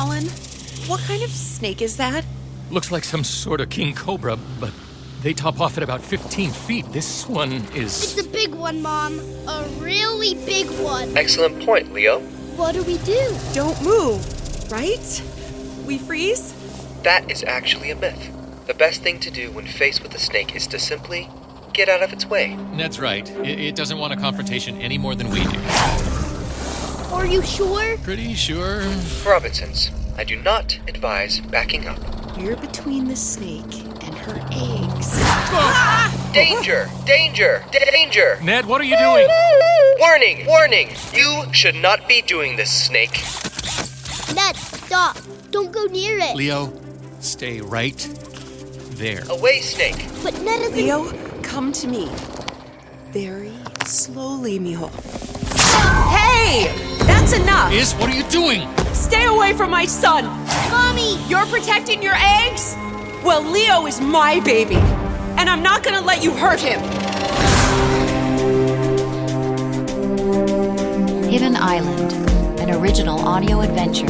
Colin? What kind of snake is that? Looks like some sort of king cobra, but they top off at about 15 feet. This one is... It's a big one, Mom. A really big one. Excellent point, Leo. What do we do? Don't move, right? We freeze? That is actually a myth. The best thing to do when faced with a snake is to simply get out of its way. That's right. It doesn't want a confrontation any more than we do. Are you sure? Pretty sure. Robinsons, I do not advise backing up. We're between the snake and her eggs. Danger! Danger! Danger! Ned, what are you doing? Warning! Warning! You should not be doing this, snake. Ned, stop. Don't go near it. Leo, stay right there. Away, snake. But Ned isn't... Leo, come to me. Very slowly, Mule. Hey! That's enough! Is, what are you doing? Stay away from my son! Mommy! You're protecting your eggs? Well, Leo is my baby, and I'm not gonna let you hurt him! Hidden Island, an original audio adventure.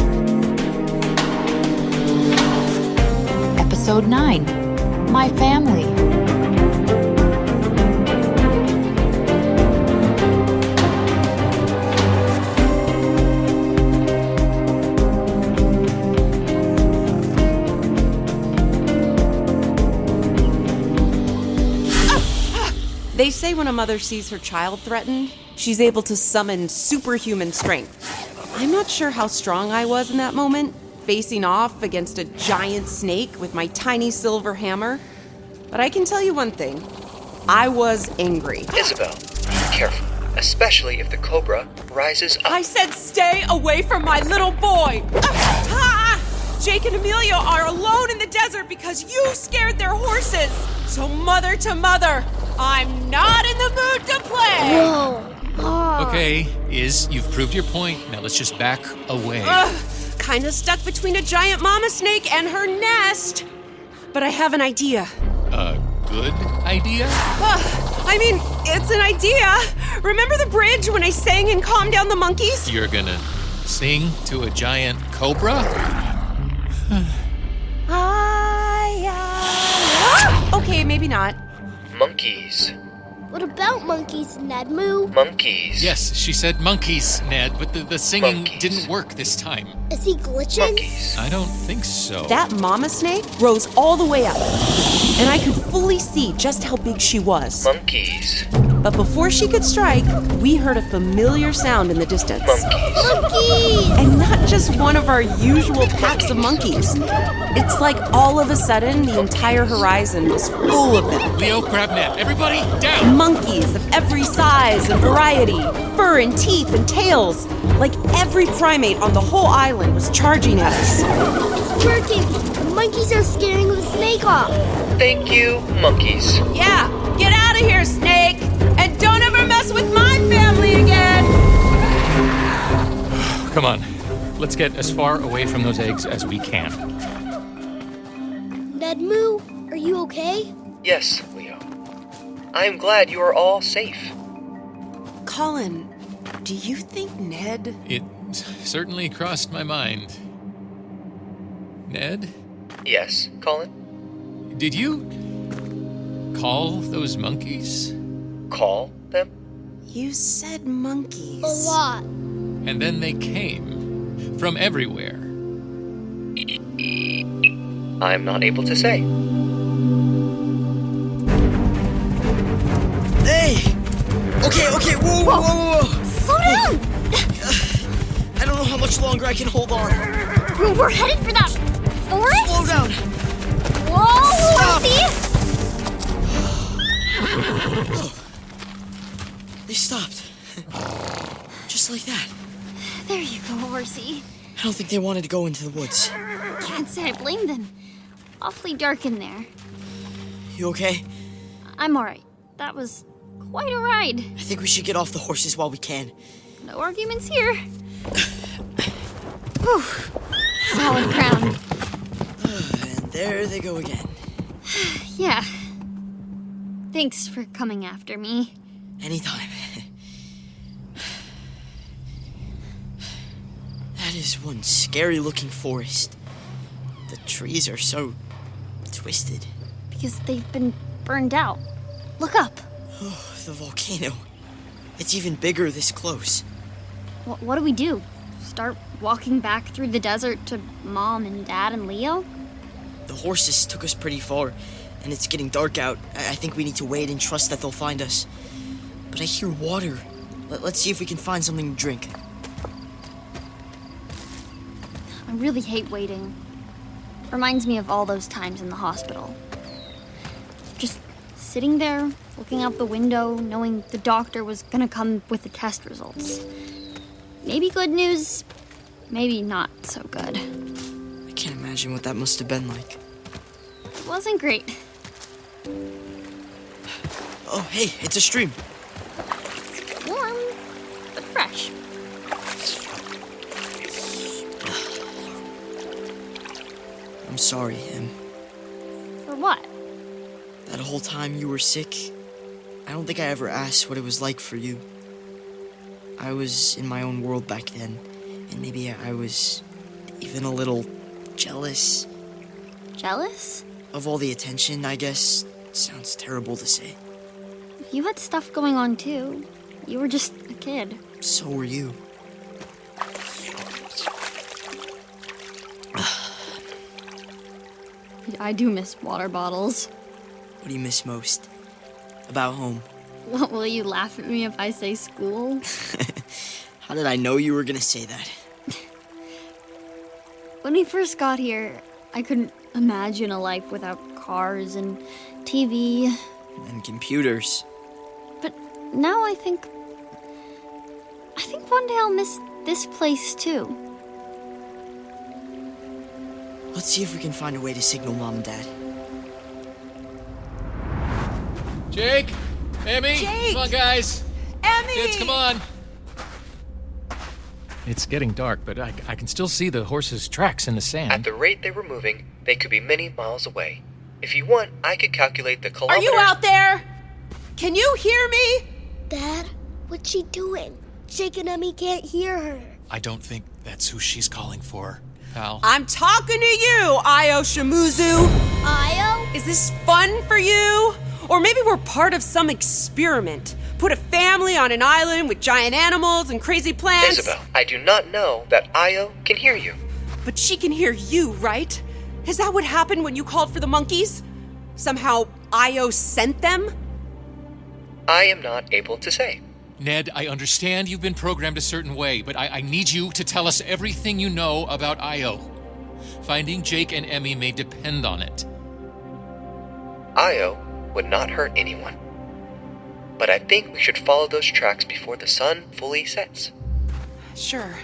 Episode 9, My Family. They say when a mother sees her child threatened, she's able to summon superhuman strength. I'm not sure how strong I was in that moment, facing off against a giant snake with my tiny silver hammer. But I can tell you one thing. I was angry. Isabel, be careful, especially if the cobra rises up. I said stay away from my little boy! Jake and Emilio are alone in the desert because you scared their horses! So mother to mother, I'm not in the mood to play! Whoa, Mom. Okay, you've proved your point. Now let's just back away. Kinda stuck between a giant mama snake and her nest. But I have an idea. A good idea? I mean, it's an idea. Remember the bridge when I sang and calmed down the monkeys? You're gonna sing to a giant cobra? Okay, maybe not. Monkeys. What about monkeys, Ned Moo? Monkeys. Yes, she said monkeys, Ned, but the singing Monkeys. didn't work this time. Is he glitching? Monkeys. I don't think so. That mama snake rose all the way up, and I could fully see just how big she was. Monkeys. But before she could strike, we heard a familiar sound in the distance. Monkeys. Monkeys! And not just one of our usual packs of monkeys. It's like all of a sudden, the entire horizon was full of them. Leo, grab Ned. Everybody, down! Monkeys of every size and variety, fur and teeth and tails. Like every primate on the whole island was charging at us. It's working. The monkeys are scaring the snake off. Thank you, monkeys. Yeah, get out of here, snake! And don't ever mess with my family again! Come on. Let's get as far away from those eggs as we can. Ned Moo, are you okay? Yes, Leo. I am glad you are all safe. Colin, do you think Ned... It certainly crossed my mind. Ned, Yes, Colin? did you call those monkeys? Call them? You said monkeys. A lot. And then they came from everywhere. I'm not able to say. Hey! Okay, whoa. Slow down! I don't know how much longer I can hold on. We're headed for that forest? Slow down. Whoa, horsey! They stopped. Just like that. There you go, horsey. I don't think they wanted to go into the woods. Can't say I blame them. Awfully dark in there. You okay? I'm alright. That was quite a ride. I think we should get off the horses while we can. No arguments here. Whew. Solid ground. And there they go again. Yeah. Thanks for coming after me. Anytime. That is one scary-looking forest. The trees are so twisted. Because they've been burned out. Look up. Oh, the volcano. It's even bigger this close. What do we do? Start walking back through the desert to Mom and Dad and Leo? The horses took us pretty far, and it's getting dark out. I think we need to wait and trust that they'll find us. But I hear water. Let's see if we can find something to drink. I really hate waiting. Reminds me of all those times in the hospital. Just sitting there, looking out the window, knowing the doctor was gonna come with the test results. Maybe good news, maybe not so good. I can't imagine what that must have been like. It wasn't great. Oh, hey, it's a stream. Warm, but fresh. I'm sorry, Em. For what? That whole time you were sick, I don't think I ever asked what it was like for you. I was in my own world back then, and maybe I was even a little jealous. Jealous? Of all the attention, I guess. Sounds terrible to say. You had stuff going on too. You were just a kid. So were you. I do miss water bottles. What do you miss most? About home? Will you laugh at me if I say school? How did I know you were gonna say that? When we first got here, I couldn't imagine a life without cars and TV. And computers. But now I think one day I'll miss this place too. Let's see if we can find a way to signal Mom and Dad. Jake! Emi! Jake! Come on, guys! Emi! Kids, come on! It's getting dark, but I can still see the horses' tracks in the sand. At the rate they were moving, they could be many miles away. If you want, I could calculate the Are kilometers. you out there? Can you hear me? Dad, what's she doing? Jake and Emi can't hear her. I don't think that's who she's calling for, pal. I'm talking to you, Io Shamuzu. Io? Is this fun for you? Or maybe we're part of some experiment. Put a family on an island with giant animals and crazy plants. Isabel, I do not know that Io can hear you. But she can hear you, right? Is that what happened when you called for the monkeys? Somehow Io sent them? I am not able to say. Ned, I understand you've been programmed a certain way, but I need you to tell us everything you know about Io. Finding Jake and Emi may depend on it. Io would not hurt anyone. But I think we should follow those tracks before the sun fully sets. Sure.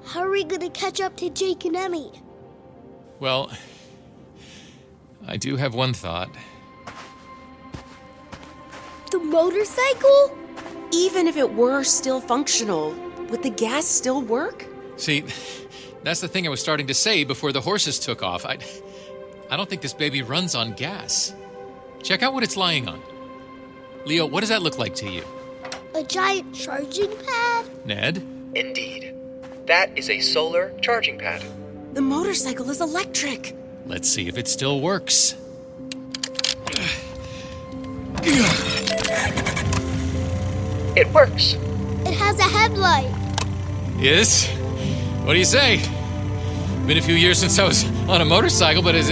How are we gonna catch up to Jake and Emi? Well, I do have one thought. The motorcycle? Even if it were still functional, would the gas still work? See, that's the thing I was starting to say before the horses took off. I don't think this baby runs on gas. Check out what it's lying on. Leo, what does that look like to you? A giant charging pad? Ned? Indeed. That is a solar charging pad. The motorcycle is electric. Let's see if it still works. It works. It has a headlight. Yes? What do you say? Been a few years since I was on a motorcycle, but it's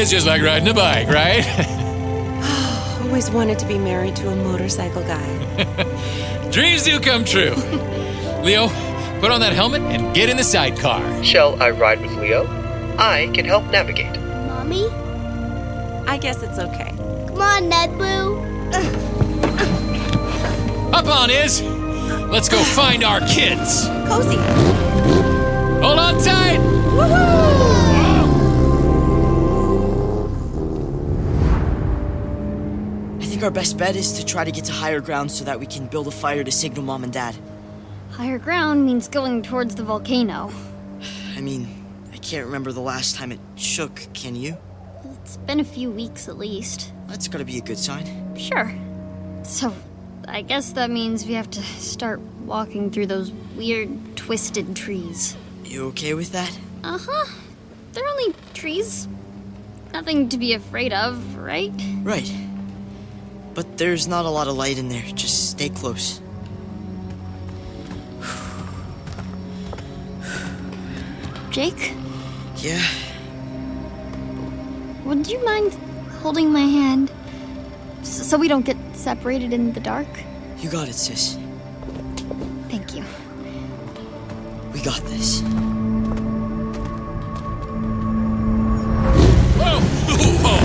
just like riding a bike, right? Always wanted to be married to a motorcycle guy. Dreams do come true. Leo, put on that helmet and get in the sidecar. Shall I ride with Leo? I can help navigate. Mommy? I guess it's okay. Come on, Ned Boo. Up on, Iz. Let's go find our kids. Cozy. Hold on tight. I think our best bet is to try to get to higher ground so that we can build a fire to signal Mom and Dad. Higher ground means going towards the volcano. I mean, I can't remember the last time it shook, can you? It's been a few weeks at least. That's gotta be a good sign. Sure. So, I guess that means we have to start walking through those weird, twisted trees. You okay with that? Uh-huh. They're only trees. Nothing to be afraid of, right? Right. But there's not a lot of light in there. Just stay close. Jake, Yeah? would you mind holding my hand? So we don't get separated in the dark? You got it, sis. Thank you. We got this. Whoa! Whoa!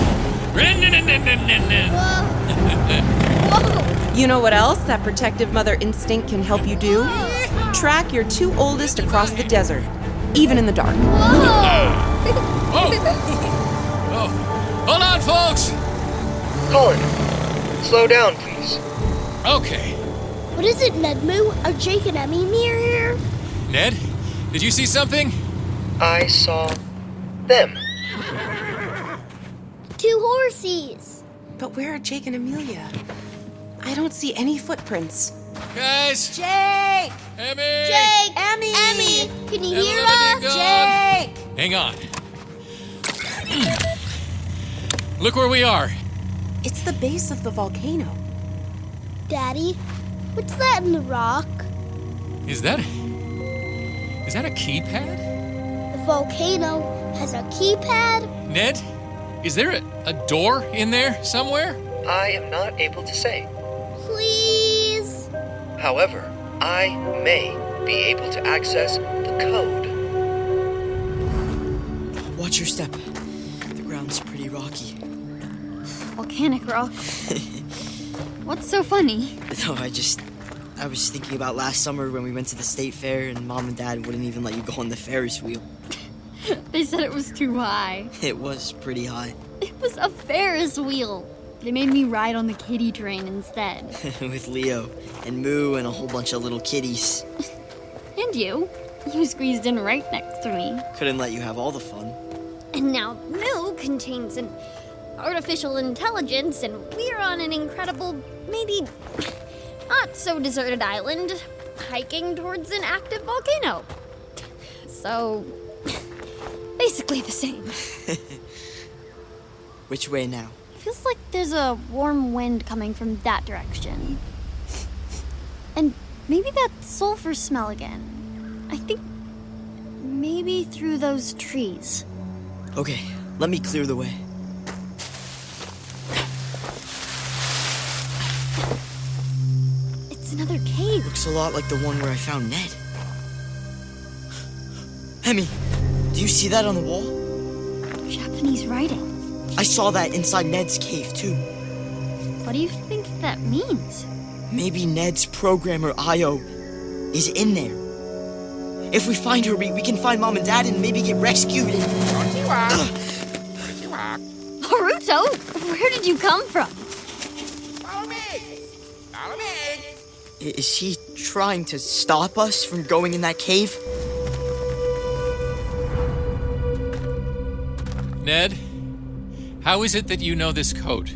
You know what else that protective mother instinct can help you do? Track your two oldest across the desert, even in the dark. Oh! Hold on, folks! Colin, slow down, please. Okay. What is it, Nedmoo? Are Jake and Emi near here? Ned, did you see something? I saw them. Two horsies. But where are Jake and Amelia? I don't see any footprints. Guys! Jake! Emi! Jake! Emmy! Emmy! Can you hear Everybody us? go. Jake! Hang on. Look where we are. It's the base of the volcano. Daddy, what's that in the rock? Is that a keypad? The volcano has a keypad? Ned, is there a door in there somewhere? I am not able to say. Please? However, I may be able to access the code. Watch your step. The ground's pretty rocky. Volcanic rock. What's so funny? No, I was thinking about last summer when we went to the state fair and Mom and Dad wouldn't even let you go on the Ferris wheel. They said it was too high. It was pretty high. It was a Ferris wheel. They made me ride on the kiddie train instead. With Leo and Moo and a whole bunch of little kitties. And you. You squeezed in right next to me. Couldn't let you have all the fun. And now Moo contains an artificial intelligence, and we're on an incredible, maybe not so deserted island, hiking towards an active volcano. So, basically the same. Which way now? Feels like there's a warm wind coming from that direction. And maybe that sulfur smell again. I think maybe through those trees. Okay, let me clear the way. It's another cave. Looks a lot like the one where I found Ned. Emi, do you see that on the wall? Japanese writing. I saw that inside Ned's cave, too. What do you think that means? Maybe Ned's programmer, Io, is in there. If we find her, we can find Mom and Dad and maybe get rescued and... Naruto, where did you come from? Is he trying to stop us from going in that cave? Ned, how is it that you know this code?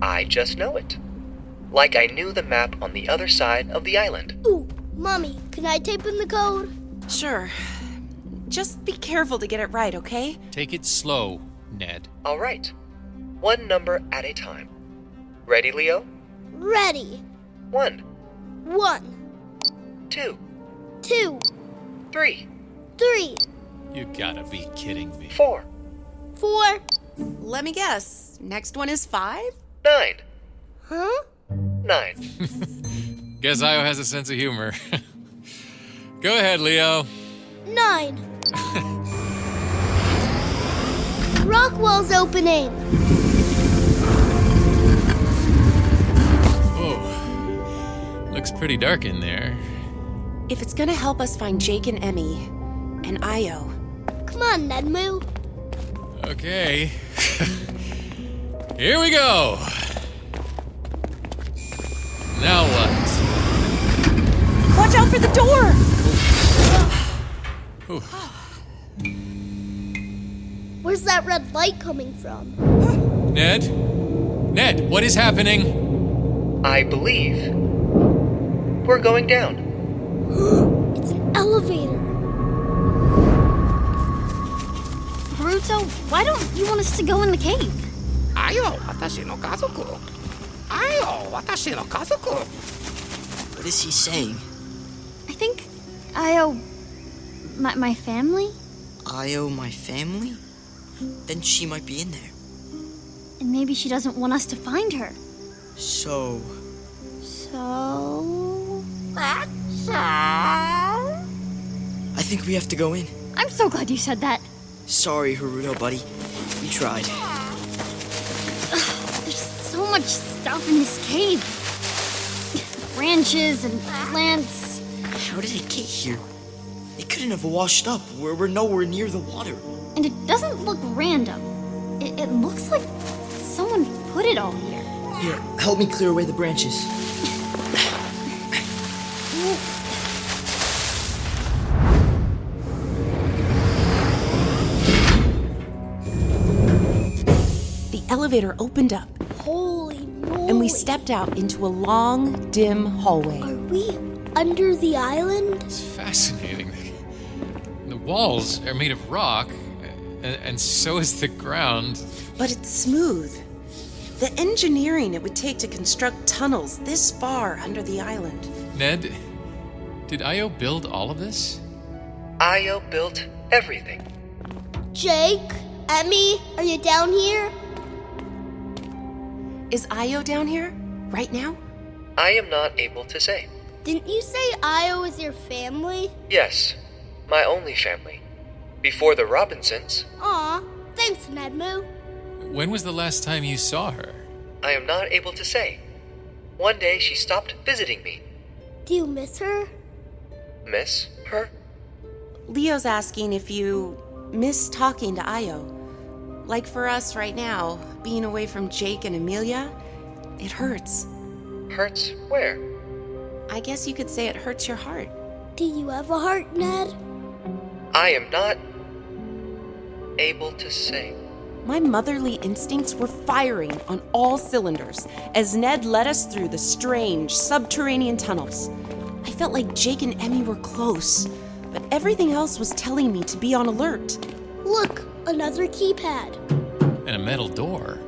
I just know it. Like I knew the map on the other side of the island. Ooh, Mommy, can I type in the code? Sure. Just be careful to get it right, okay? Take it slow, Ned. All right. One number at a time. Ready, Leo? Ready. 1, 1, 2, 2, 3, 3, You gotta be kidding me. 4, 4. Let me guess. Next one is 5? 9, Huh? 9. Guess Io has a sense of humor. Go ahead, Leo. 9. Rockwall's opening. Whoa. Looks pretty dark in there. If it's gonna help us find Jake and Emi and Io. Come on, Nedmoo. Okay. Here we go. Now what? Watch out for the door! Ooh. Where's that red light coming from? Ned? Ned, what is happening? I believe We're going down. It's an elevator. Naruto, why don't you want us to go in the cave? What is he saying? I think Io... My family? Io, my family? Then she might be in there. And maybe she doesn't want us to find her. So... I think we have to go in. I'm so glad you said that. Sorry, Haruto, buddy. We tried. There's so much stuff in this cave. Branches and plants. How did it get here? It couldn't have washed up. We're nowhere near the water. And it doesn't look random. It looks like someone put it all here. Here, help me clear away the branches. The elevator opened up, Holy moly. and we stepped out into a long, dim hallway. Are we under the island? It's fascinating. The walls are made of rock, and so is the ground. But it's smooth. The engineering it would take to construct tunnels this far under the island. Ned, did Io build all of this? Io built everything. Jake, Emi, are you down here? Is Io down here? Right now? I am not able to say. Didn't you say Io is your family? Yes, my only family. Before the Robinsons, Aw, thanks, Nedmu. When was the last time you saw her? I am not able to say. One day she stopped visiting me. Do you miss her? Miss her? Leo's asking if you miss talking to Io. Like for us right now, being away from Jake and Amelia, it hurts. Hurts where? I guess you could say it hurts your heart. Do you have a heart, Ned? I am not able to say. My motherly instincts were firing on all cylinders as Ned led us through the strange subterranean tunnels. I felt like Jake and Emi were close, but everything else was telling me to be on alert. Look, another keypad. And a metal door.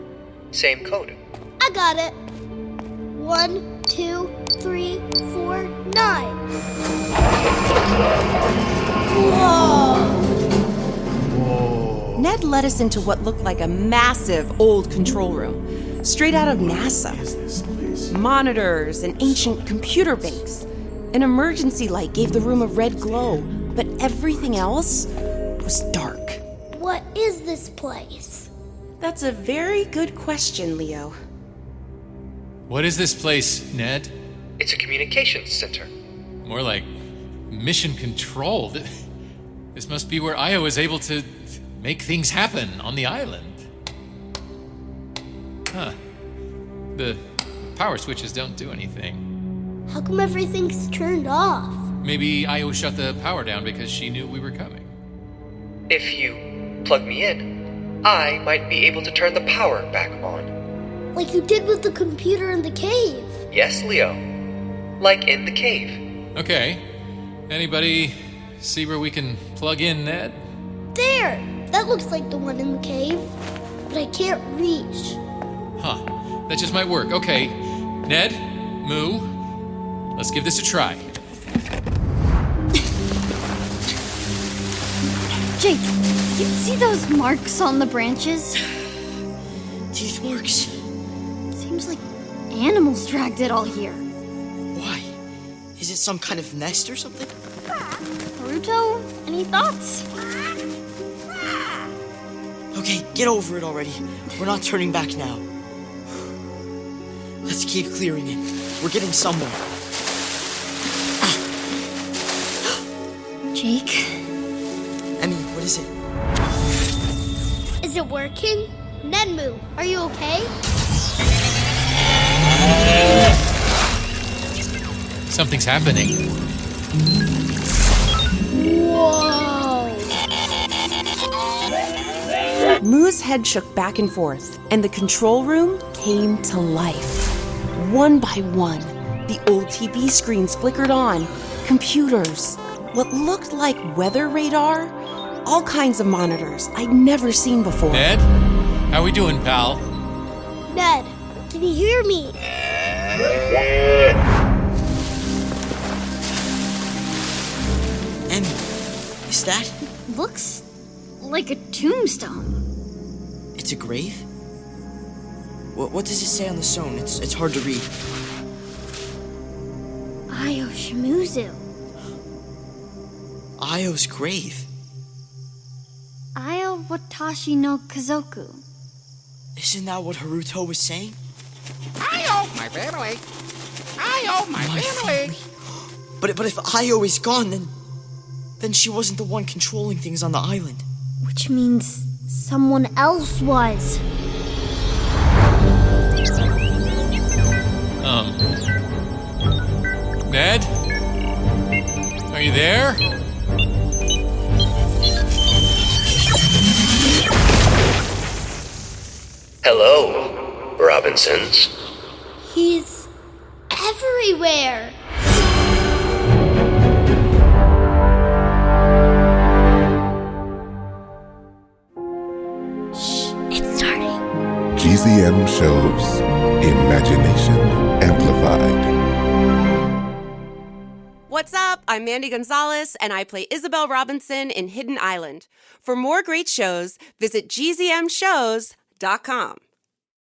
Same code. I got it. 1, 2, 3, 4, 9. Whoa! Ned led us into what looked like a massive old control room, straight out of NASA. Monitors and ancient computer banks. An emergency light gave the room a red glow, but everything else was dark. What is this place? That's a very good question, Leo. What is this place, Ned? It's a communications center. More like mission control. This must be where Io is able to make things happen on the island. Huh. The power switches don't do anything. How come everything's turned off? Maybe Io shut the power down because she knew we were coming. If you plug me in, I might be able to turn the power back on. Like you did with the computer in the cave. Yes, Leo. Like in the cave. Okay. Anybody see where we can plug in, Ned? There! That looks like the one in the cave. But I can't reach. Huh. That just might work. Okay. Ned, Moo, let's give this a try. Jake, you see those marks on the branches? Teeth marks. Seems like animals dragged it all here. Why? Is it some kind of nest or something? Naruto, any thoughts? Okay, get over it already. We're not turning back now. Let's keep clearing it. We're getting somewhere. Jake? Emi, what is it? Is it working? Nedmu, are you okay? Something's happening. Whoa! Moo's head shook back and forth, and the control room came to life. One by one, The old TV screens flickered on, computers, what looked like weather radar, all kinds of monitors I'd never seen before. Ned? How we doing, pal? Ned, can you hear me? Emi, is that? Looks like a tombstone. It's a grave? What does it say on the stone? It's hard to read. Io Shimizu. Io's grave. Io Watashi no Kazoku. Isn't that what Haruto was saying? I owe my family. I owe my family. But if Io is gone, then she wasn't the one controlling things on the island. Which means someone else was. Ned? Are you there? Hello, Robinsons. He's everywhere. Shh, it's starting. GZM shows Imagination Amplified. What's up? I'm Mandy Gonzalez, and I play Isabel Robinson in Hidden Island. For more great shows, visit gzmshows.com.